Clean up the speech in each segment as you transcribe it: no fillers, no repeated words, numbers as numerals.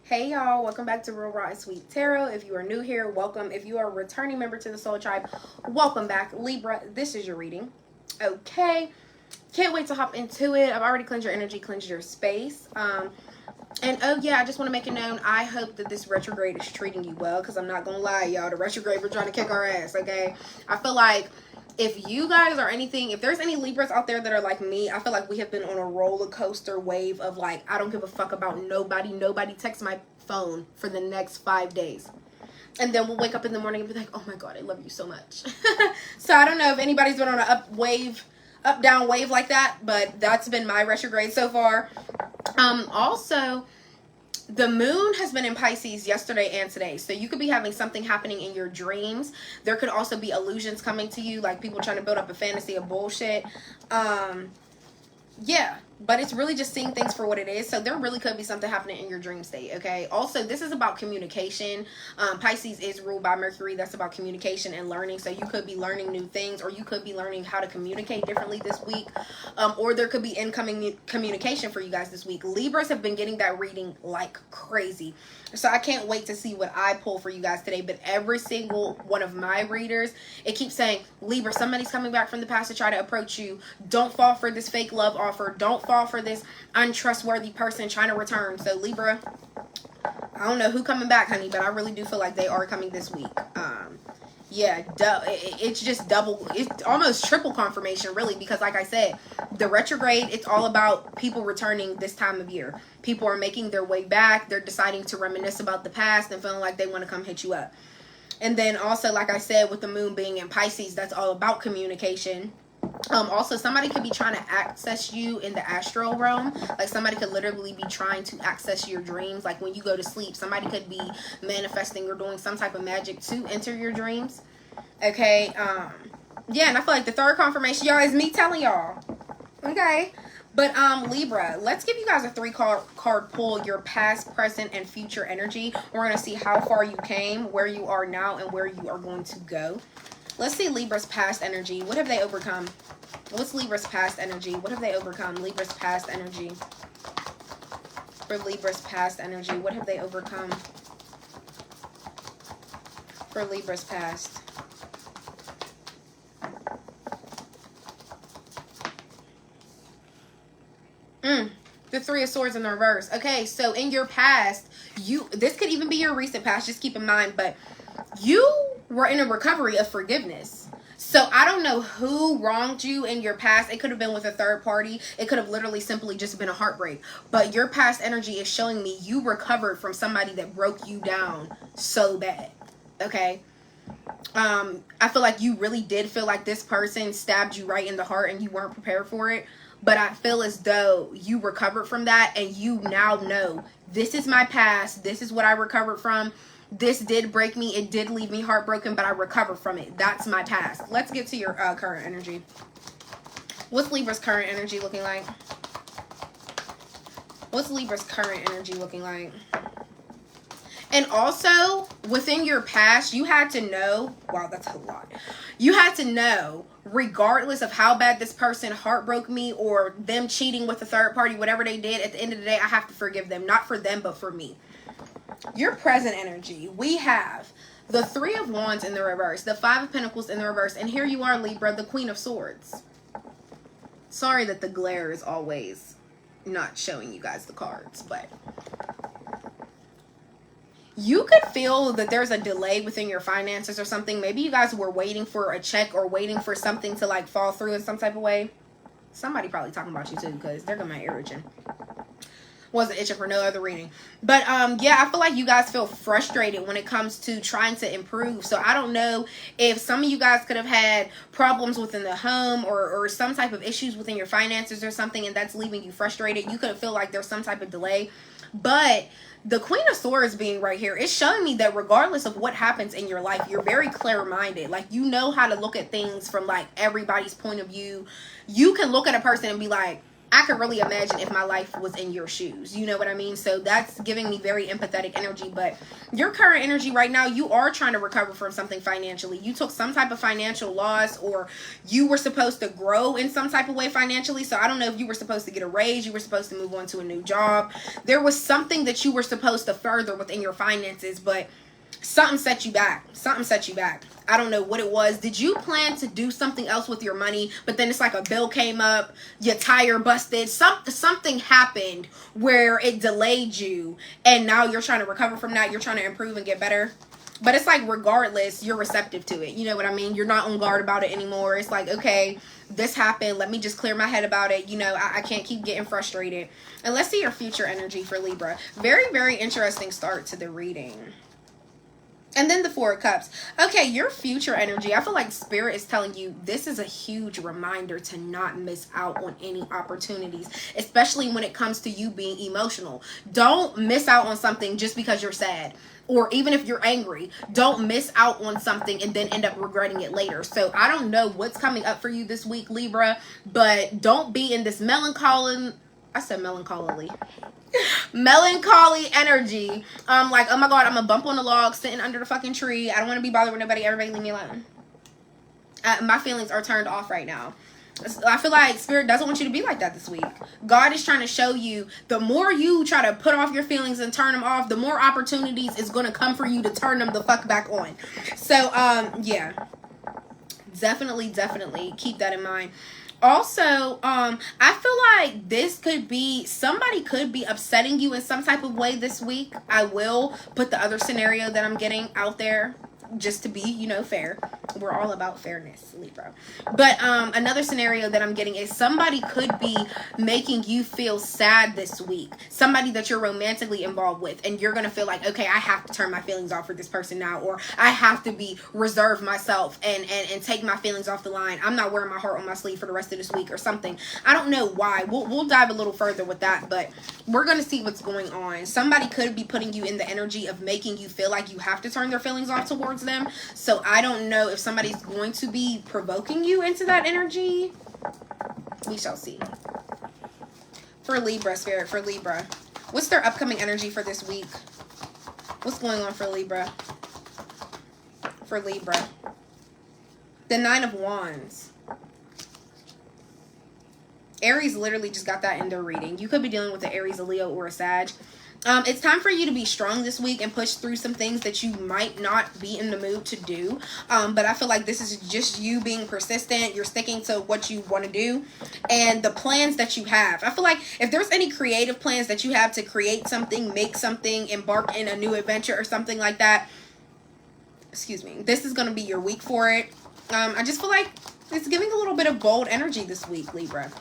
Hey y'all, welcome back to Real Raw and Sweet Tarot. If you are new here, welcome. If you are a returning member to the Soul Tribe, welcome back. Libra, this is your reading. Okay, can't wait to hop into it. I've already cleansed your energy, cleansed your space. And oh yeah, I just want to make it known, I hope that this retrograde is treating you well, because I'm not going to lie, y'all, the retrograde, we're trying to kick our ass, okay? I feel like if you guys are anything, if there's any Libras out there that are like me, I feel like we have been on a roller coaster wave of like, I don't give a fuck about nobody. Nobody texts my phone for the next 5 days. And then we'll wake up in the morning and be like, oh my God, I love you so much. So I don't know if anybody's been on an up down wave like that, but that's been my retrograde so far. Also, the moon has been in Pisces yesterday and today, so you could be having something happening in your dreams. There could also be illusions coming to you, like people trying to build up a fantasy of bullshit. Yeah, but it's really just seeing things for what it is. So there really could be something happening in your dream state, okay? Also, this is about communication. Pisces is ruled by Mercury. That's about communication and learning. So you could be learning new things, or you could be learning how to communicate differently this week. Or there could be incoming communication for you guys this week. Libras have been getting that reading like crazy. So I can't wait to see what I pull for you guys today. But every single one of my readers, it keeps saying, Libra, somebody's coming back from the past to try to approach you. Don't fall for this fake love offer. Don't fall for this untrustworthy person trying to return. So Libra, I don't know who coming back, honey, but I really do feel like they are coming this week. Yeah, it's just double, it's almost triple confirmation, really, because like I said, the retrograde, it's all about people returning this time of year. People are making their way back. They're deciding to reminisce about the past and feeling like they want to come hit you up. And then also, like I said, with the moon being in Pisces, that's all about communication. Also, somebody could be trying to access you in the astral realm. Like somebody could literally be trying to access your dreams. Like when you go to sleep, somebody could be manifesting or doing some type of magic to enter your dreams. Okay. Yeah, and I feel like the third confirmation, y'all, is me telling y'all. Okay. But Libra, let's give you guys a 3-card pull, your past, present, and future energy. We're going to see how far you came, where you are now, and where you are going to go. Let's see Libra's past energy. What have they overcome? What's Libra's past energy? What have they overcome? Libra's past energy. For Libra's past energy, what have they overcome? For Libra's past. The 3 of Swords in the reverse. Okay, so in your past, this could even be your recent past, just keep in mind, but you were in a recovery of forgiveness. So I don't know who wronged you in your past. It could have been with a third party. It could have literally simply just been a heartbreak. But your past energy is showing me you recovered from somebody that broke you down so bad. Okay? I feel like you really did feel like this person stabbed you right in the heart and you weren't prepared for it. But I feel as though you recovered from that and you now know, this is my past. This is what I recovered from. This did break me. It did leave me heartbroken, but I recovered from it. That's my past. Let's get to your current energy. What's Libra's current energy looking like? What's Libra's current energy looking like? And also, within your past, you had to know, wow, that's a lot. You had to know, regardless of how bad this person heartbroke me or them cheating with a third party, whatever they did, at the end of the day, I have to forgive them. Not for them, but for me. Your present energy, we have the 3 of Wands in the reverse, the 5 of Pentacles in the reverse, and here you are, Libra, the Queen of Swords. Sorry that the glare is always not showing you guys the cards, but you could feel that there's a delay within your finances or something. Maybe you guys were waiting for a check or waiting for something to like fall through in some type of way. Somebody probably talking about you too, because they're gonna be itching. Wasn't itching for no other reading. But yeah, I feel like you guys feel frustrated when it comes to trying to improve. So I don't know if some of you guys could have had problems within the home or some type of issues within your finances or something, and that's leaving you frustrated. You could feel like there's some type of delay. But the Queen of Swords being right here, it's showing me that regardless of what happens in your life, you're very clear-minded. Like, you know how to look at things from like everybody's point of view. You can look at a person and be like, I could really imagine if my life was in your shoes. You know what I mean? So that's giving me very empathetic energy. But your current energy right now, you are trying to recover from something financially. You took some type of financial loss, or you were supposed to grow in some type of way financially. So I don't know if you were supposed to get a raise, you were supposed to move on to a new job. There was something that you were supposed to further within your finances, but something set you back. Something set you back. I don't know what it was. Did you plan to do something else with your money, but then it's like a bill came up, your tire busted, something happened where it delayed you, and now you're trying to recover from that. You're trying to improve and get better. But it's like, regardless, you're receptive to it. You know what I mean? You're not on guard about it anymore. It's like, okay, this happened. Let me just clear my head about it. You know, I can't keep getting frustrated. And let's see your future energy for Libra. Very, very interesting start to the reading. And then the Four of Cups. Okay, your future energy. I feel like Spirit is telling you this is a huge reminder to not miss out on any opportunities, especially when it comes to you being emotional. Don't miss out on something just because you're sad. Or even if you're angry, don't miss out on something and then end up regretting it later. So I don't know what's coming up for you this week, Libra, but don't be in this melancholy energy. Like, oh my god, I'm a bump on the log sitting under the fucking tree. I don't want to be bothered with nobody. Everybody leave me alone. My feelings are turned off right now. I feel like Spirit doesn't want you to be like that this week. God is trying to show you, the more you try to put off your feelings and turn them off, the more opportunities is going to come for you to turn them the fuck back on. So yeah, definitely keep that in mind. Also, I feel like this could be, somebody could be upsetting you in some type of way this week. I will put the other scenario that I'm getting out there, just to be, you know, fair. We're all about fairness, Libra. But another scenario that I'm getting is somebody could be making you feel sad this week. Somebody that you're romantically involved with, and you're going to feel like, okay, I have to turn my feelings off for this person now, or I have to be reserve myself and take my feelings off the line. I'm not wearing my heart on my sleeve for the rest of this week or something. I don't know why. We'll dive a little further with that, but we're going to see what's going on. Somebody could be putting you in the energy of making you feel like you have to turn their feelings off towards them. So I don't know if somebody's going to be provoking you into that energy. We shall see. For Libra, Spirit, for Libra, what's their upcoming energy for this week? What's going on for Libra? For Libra, the Nine of Wands. Aries literally just got that in their reading. You could be dealing with an Aries, a Leo, or a Sag. It's time for you to be strong this week and push through some things that you might not be in the mood to do. But I feel like this is just you being persistent. You're sticking to what you want to do and the plans that you have. I feel like if there's any creative plans that you have to create something, make something, embark in a new adventure or something like that, excuse me, this is going to be your week for it. I just feel like it's giving a little bit of bold energy this week, Libra.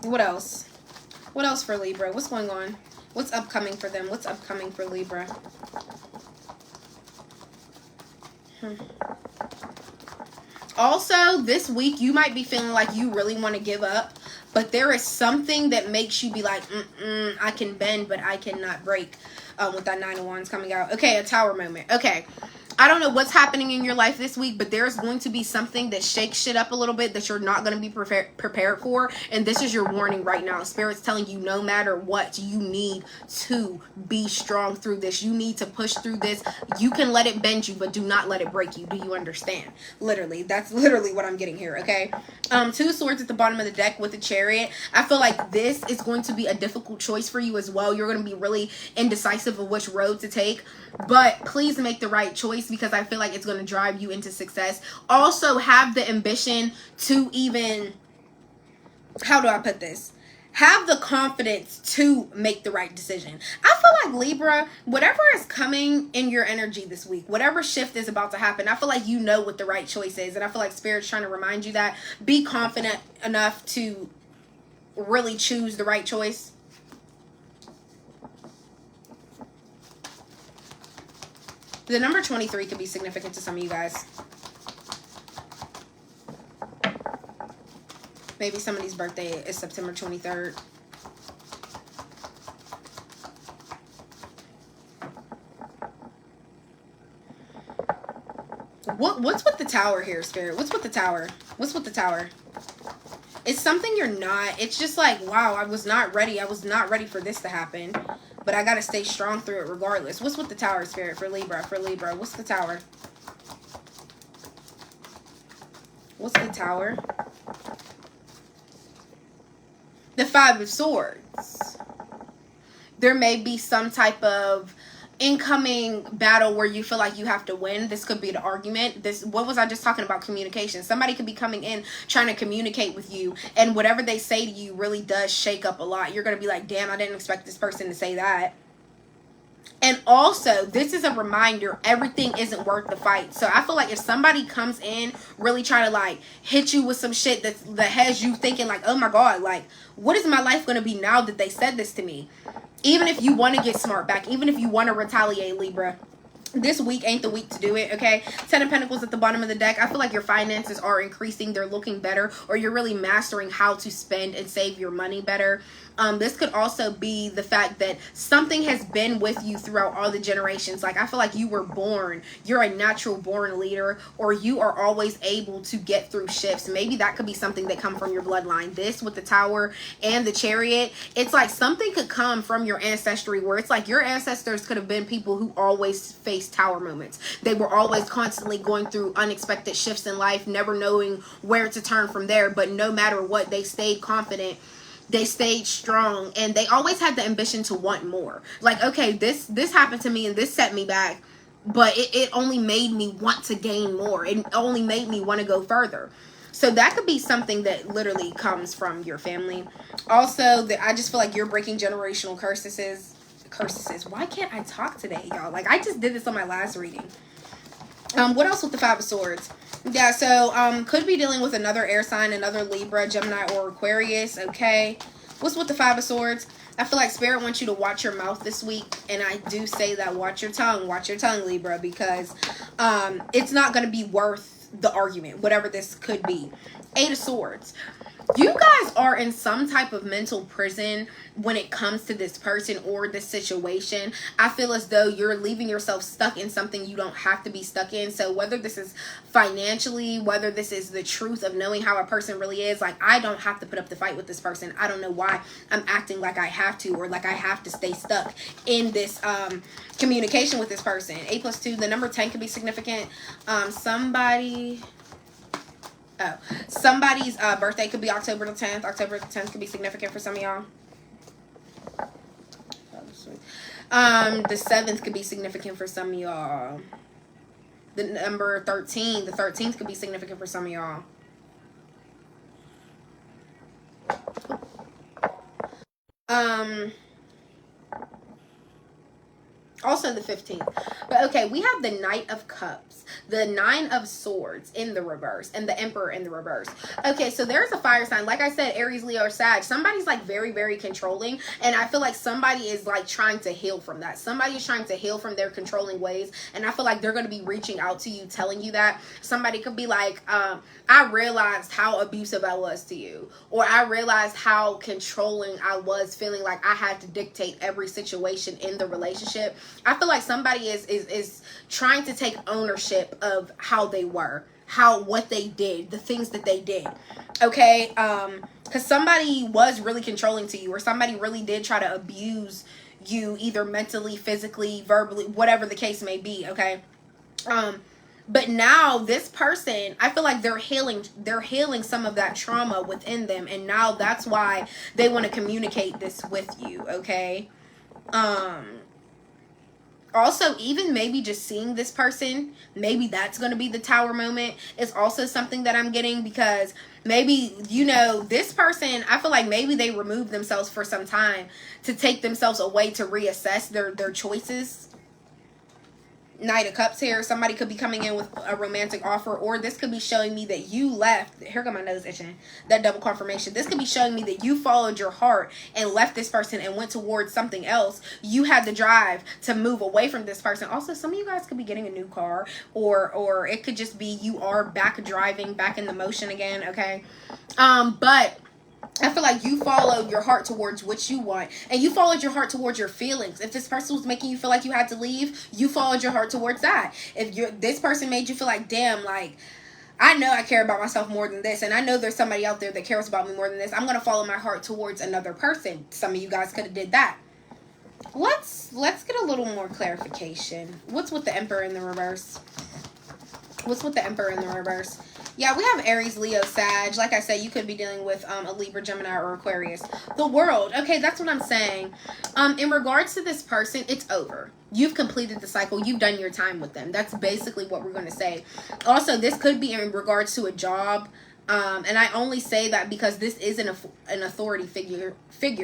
What else? What else for Libra? What's going on? What's upcoming for them? What's upcoming for Libra? Also, this week, you might be feeling like you really want to give up, but there is something that makes you be like, I can bend, but I cannot break, with that Nine of Wands coming out. Okay, a Tower moment. Okay. I don't know what's happening in your life this week, but there's going to be something that shakes shit up a little bit that you're not going to be prepared for. And this is your warning right now. Spirit's telling you no matter what, you need to be strong through this. You need to push through this. You can let it bend you, but do not let it break you. Do you understand? Literally, that's literally what I'm getting here, okay? Two of Swords at the bottom of the deck with the Chariot. I feel like this is going to be a difficult choice for you as well. You're going to be really indecisive of which road to take. But please make the right choice, because I feel like it's going to drive you into success. Also, have the ambition to even, how do I put this? Have the confidence to make the right decision. I feel like, Libra, whatever is coming in your energy this week, whatever shift is about to happen, I feel like you know what the right choice is. And I feel like Spirit's trying to remind you that. Be confident enough to really choose the right choice. The number 23 could be significant to some of you guys. Maybe somebody's birthday is September 23rd. What's with the Tower here, Spirit? What's with the Tower? What's with the Tower? It's something you're not. It's just like, wow, I was not ready. I was not ready for this to happen. But I got to stay strong through it regardless. What's with the Tower, Spirit, for Libra? For Libra, what's the Tower? What's the Tower? The Five of Swords. There may be some type of incoming battle where you feel like you have to win. This could be the argument. What was I just talking about? Communication. Somebody could be coming in trying to communicate with you, and whatever they say to you really does shake up a lot. You're going to be like, damn, I didn't expect this person to say that. And also, this is a reminder, everything isn't worth the fight. So I feel like if somebody comes in really trying to like hit you with some shit that has you thinking like, oh my God, like what is my life going to be now that they said this to me? Even if you want to get smart back, even if you want to retaliate, Libra, this week ain't the week to do it, okay? 10 of Pentacles at the bottom of the deck. I feel like your finances are increasing. They're looking better, or you're really mastering how to spend and save your money better. This could also be the fact that something has been with you throughout all the generations. Like, I feel like you were born. You're a natural born leader, or you are always able to get through shifts. Maybe that could be something that come from your bloodline. This with the Tower and the Chariot, it's like something could come from your ancestry where it's like your ancestors could have been people who always faced Tower moments. They were always constantly going through unexpected shifts in life, never knowing where to turn from there. But no matter what, they stayed confident. They stayed strong, and they always had the ambition to want more. Like, okay, this happened to me and this set me back, but it only made me want to gain more. It only made me want to go further. So that could be something that literally comes from your family. Also, I just feel like you're breaking generational curses. Why can't I talk today, y'all? Like, I just did this on my last reading. What else with the Five of Swords? Yeah, so could be dealing with another air sign, another Libra, Gemini, or Aquarius, okay? What's with the Five of Swords? I feel like Spirit wants you to watch your mouth this week, and I do say that watch your tongue, Libra, because it's not going to be worth the argument, whatever this could be. Eight of Swords. You guys are in some type of mental prison when it comes to this person or this situation. I feel as though you're leaving yourself stuck in something you don't have to be stuck in. So whether this is financially, whether this is the truth of knowing how a person really is, like, I don't have to put up the fight with this person. I don't know why I'm acting like I have to, or like I have to stay stuck in this communication with this person. 8+2, the number 10 could be significant. Somebody's birthday could be October the 10th. October the 10th could be significant for some of y'all. The 7th could be significant for some of y'all. The number 13, the 13th could be significant for some of y'all. Also the 15th. But okay, we have the Knight of Cups, the Nine of Swords in the reverse, and the Emperor in the reverse. Okay, so there's a fire sign. Like I said, Aries, Leo, or Sag. Somebody's like very, very controlling, and I feel like somebody is like trying to heal from that. Somebody is trying to heal from their controlling ways, and I feel like they're going to be reaching out to you, telling you that. Somebody could be like, I realized how abusive I was to you, or I realized how controlling I was, feeling like I had to dictate every situation in the relationship. I feel like somebody is trying to take ownership of how they were, what they did, the things that they did. Okay, because somebody was really controlling to you, or somebody really did try to abuse you, either mentally, physically, verbally, whatever the case may be. Okay, but now this person, I feel like they're healing some of that trauma within them, and now that's why they want to communicate this with you. Okay, also, even maybe just seeing this person, maybe that's going to be the Tower moment. It's also something that I'm getting, because maybe, you know, this person, I feel like maybe they removed themselves for some time to take themselves away to reassess their choices. Knight of Cups here. Somebody could be coming in with a romantic offer, or this could be showing me that you left. Here got my nose itching. That double confirmation. This could be showing me that you followed your heart and left this person and went towards something else. You had the drive to move away from this person. Also, some of you guys could be getting a new car, or it could just be you are back driving, back in the motion again. Okay, but I feel like you followed your heart towards what you want, and you followed your heart towards your feelings. If this person was making you feel like you had to leave, you followed your heart towards that. If this person made you feel like, damn, like, I know I care about myself more than this, and I know there's somebody out there that cares about me more than this. I'm going to follow my heart towards another person. Some of you guys could have did that. Let's get a little more clarification. What's with the Emperor in the reverse? What's with the Emperor in the reverse? Yeah, we have Aries, Leo, Sag. Like I said, you could be dealing with a Libra, Gemini, or Aquarius. The World. Okay, that's what I'm saying. In regards to this person, it's over. You've completed the cycle. You've done your time with them. That's basically what we're going to say. Also, this could be in regards to a job. And I only say that because this is an authority figure.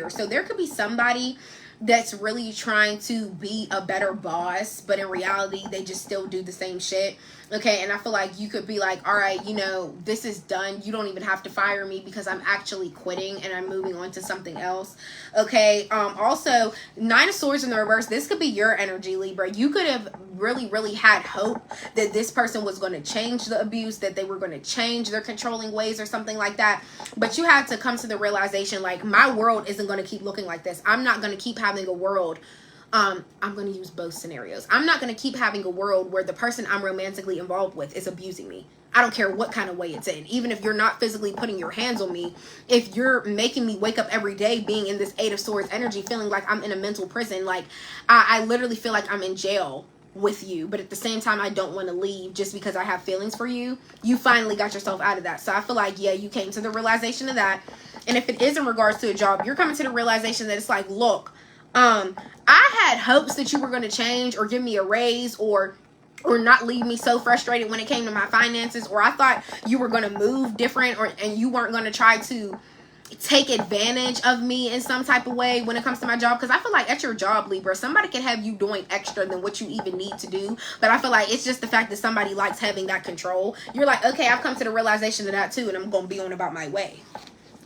So there could be somebody that's really trying to be a better boss, but in reality, they just still do the same shit. Okay, and I feel like you could be like, all right, you know, this is done. You don't even have to fire me because I'm actually quitting and I'm moving on to something else. Okay, also, Nine of Swords in the reverse. This could be your energy, Libra. You could have really had hope that this person was going to change the abuse, that they were going to change their controlling ways or something like that. But you had to come to the realization, like, my world isn't going to keep looking like this. I'm not going to keep having a world. I'm going to use both scenarios. I'm not going to keep having a world where the person I'm romantically involved with is abusing me. I don't care what kind of way it's in. Even if you're not physically putting your hands on me, if you're making me wake up every day being in this Eight of Swords energy, feeling like I'm in a mental prison, like I literally feel like I'm in jail with you, but at the same time I don't want to leave just because I have feelings for you. You finally got yourself out of that. So I feel like, yeah, you came to the realization of that. And if it is in regards to a job, you're coming to the realization that it's like, look, I had hopes that you were going to change or give me a raise or not leave me so frustrated when it came to my finances, or I thought you were going to move different, and you weren't going to try to take advantage of me in some type of way when it comes to my job. Because I feel like at your job, Libra, somebody can have you doing extra than what you even need to do. But I feel like it's just the fact that somebody likes having that control. You're like, okay, I've come to the realization of that too, and I'm going to be on about my way.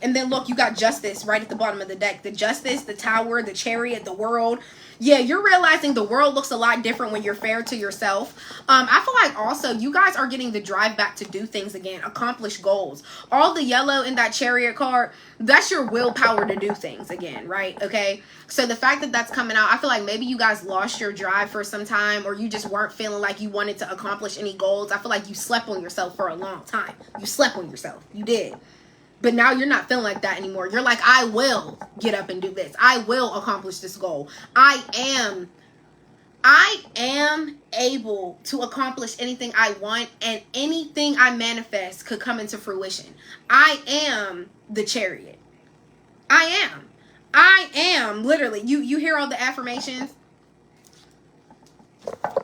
And then look, you got Justice right at the bottom of the deck. The Justice, the Tower, the Chariot, the World. Yeah, you're realizing the world looks a lot different when you're fair to yourself. I feel like also you guys are getting the drive back to do things again, accomplish goals. All the yellow in that Chariot card, that's your willpower to do things again, right? Okay, so the fact that that's coming out, I feel like maybe you guys lost your drive for some time, or you just weren't feeling like you wanted to accomplish any goals. I feel like you slept on yourself for a long time. You slept on yourself. You did. But now you're not feeling like that anymore. You're like, I will get up and do this. I will accomplish this goal. I am able to accomplish anything I want, and anything I manifest could come into fruition. I am the Chariot. I am literally. You hear all the affirmations?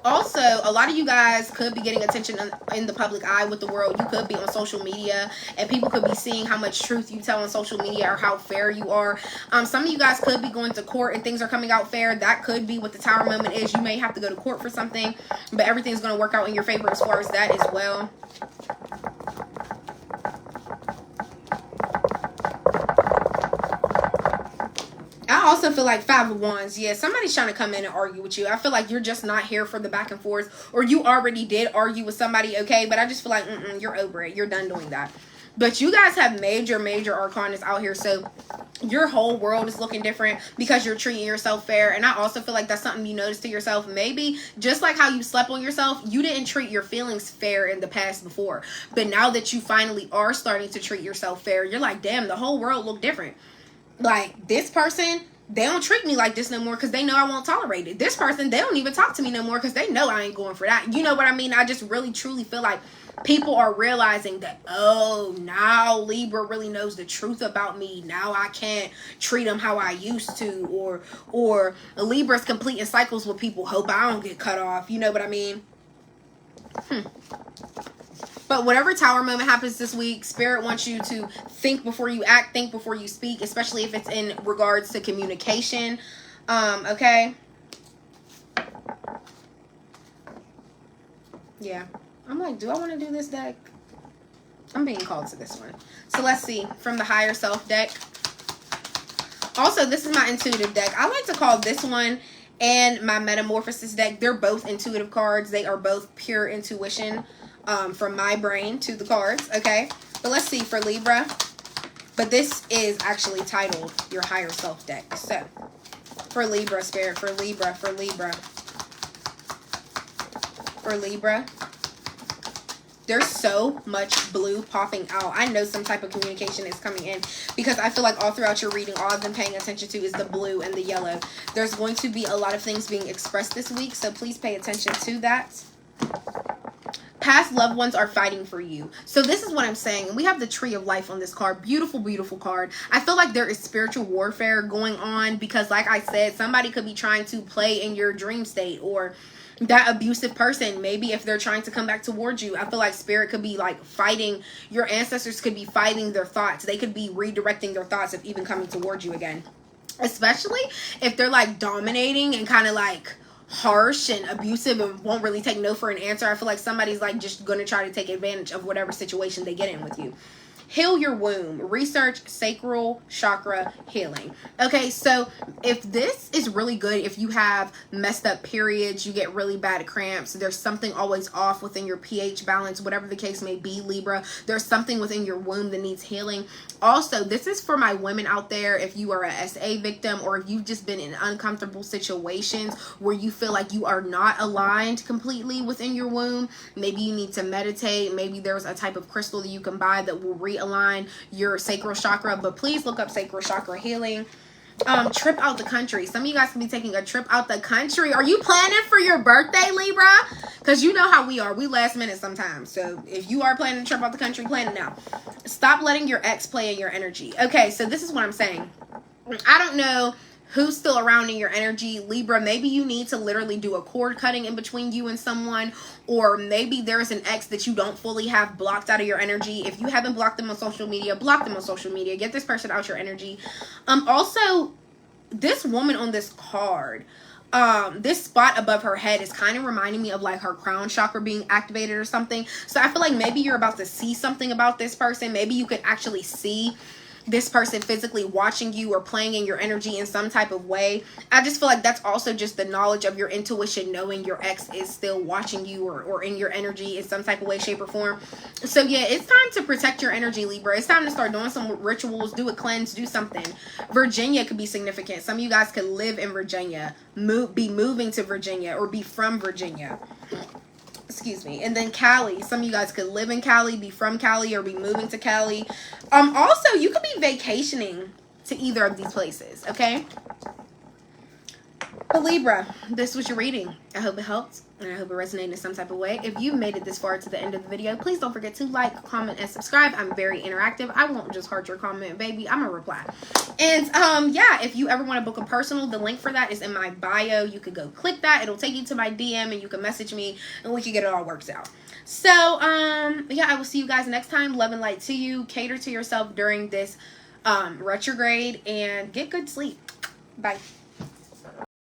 Also, a lot of you guys could be getting attention in the public eye with the world. You could be on social media, and people could be seeing how much truth you tell on social media or how fair you are. Some of you guys could be going to court and things are coming out fair. That could be what the Tower moment is. You may have to go to court for something, but everything's going to work out in your favor as far as that as well. I also feel like Five of Wands. Yeah, somebody's trying to come in and argue with you. I feel like you're just not here for the back and forth, or you already did argue with somebody, okay? But I just feel like, you're over it. You're done doing that. But you guys have major arcanas out here, so your whole world is looking different because you're treating yourself fair. And I also feel like that's something you notice to yourself. Maybe just like how you slept on yourself, you didn't treat your feelings fair in the past before. But now that you finally are starting to treat yourself fair, you're like, damn, the whole world looked different. Like, this person, they don't treat me like this no more because they know I won't tolerate it. This person, they don't even talk to me no more because they know I ain't going for that. You know what I mean? I just really, truly feel like people are realizing that, oh, now Libra really knows the truth about me. Now I can't treat them how I used to. Or Libra's completing cycles with people. Hope I don't get cut off. You know what I mean? But whatever Tower moment happens this week, Spirit wants you to think before you act, think before you speak, especially if it's in regards to communication. Okay? Yeah. I'm like, do I want to do this deck? I'm being called to this one. So let's see. From the Higher Self deck. Also, this is my intuitive deck. I like to call this one and my Metamorphosis deck. They're both intuitive cards. They are both pure intuition. From my brain to the cards, okay? But let's see for Libra. But this is actually titled Your Higher Self deck. So, for Libra, Spirit, for Libra, for Libra. For Libra. There's so much blue popping out. I know some type of communication is coming in because I feel like all throughout your reading, all I've been paying attention to is the blue and the yellow. There's going to be a lot of things being expressed this week, so please pay attention to that. Past loved ones are fighting for you. So this is what I'm saying. We have the Tree of Life on this card. Beautiful, beautiful card. I feel like there is spiritual warfare going on because, like I said, somebody could be trying to play in your dream state, or that abusive person, maybe if they're trying to come back towards you, I feel like spirit could be like fighting. Your ancestors could be fighting their thoughts. They could be redirecting their thoughts of even coming towards you again. Especially if they're like dominating and kind of like harsh and abusive and won't really take no for an answer. I feel like somebody's like just going to try to take advantage of whatever situation they get in with you. Heal your womb. Research sacral chakra healing. Okay, so if this is really good, if you have messed up periods, you get really bad cramps, there's something always off within your pH balance, whatever the case may be, Libra, there's something within your womb that needs healing. Also, this is for my women out there. If you are a SA victim, or if you've just been in uncomfortable situations where you feel like you are not aligned completely within your womb, maybe you need to meditate. Maybe there's a type of crystal that you can buy that will realign your sacral chakra. But please look up sacral chakra healing. Trip out the country. Some of you guys can be taking a trip out the country. Are you planning for your birthday, Libra? Because you know how we are. We last minute sometimes. So if you are planning to trip out the country, plan it now. Stop letting your ex play in your energy. Okay, so this is what I'm saying. I don't know who's still around in your energy, Libra. Maybe you need to literally do a cord cutting in between you and someone, or maybe there's an ex that you don't fully have blocked out of your energy. If you haven't blocked them on social media, block them on social media. Get this person out your energy. Also, this woman on this card, this spot above her head is kind of reminding me of like her crown chakra being activated or something. So I feel like maybe you're about to see something about this person. Maybe you could actually see this person physically watching you or playing in your energy in some type of way. I just feel like that's also just the knowledge of your intuition, knowing your ex is still watching you or in your energy in some type of way, shape, or form. So yeah, it's time to protect your energy, Libra. It's time to start doing some rituals, do a cleanse, do something. Virginia could be significant. Some of you guys could live in Virginia, be moving to Virginia, or be from Virginia. Excuse me. And then Cali. Some of you guys could live in Cali, be from Cali, or be moving to Cali. Also, you could be vacationing to either of these places, okay? But Libra, this was your reading. I hope it helped, and I hope it resonated in some type of way. If you made it this far to the end of the video, please don't forget to like, comment, and subscribe. I'm very interactive. I won't just heart your comment, baby. I'm gonna reply. And yeah, if you ever want to book a personal, the link for that is in my bio. You could go click that. It'll take you to my DM, and you can message me, and we can get it all worked out. So yeah, I will see you guys next time. Love and light to you. Cater to yourself during this retrograde, and get good sleep. Bye.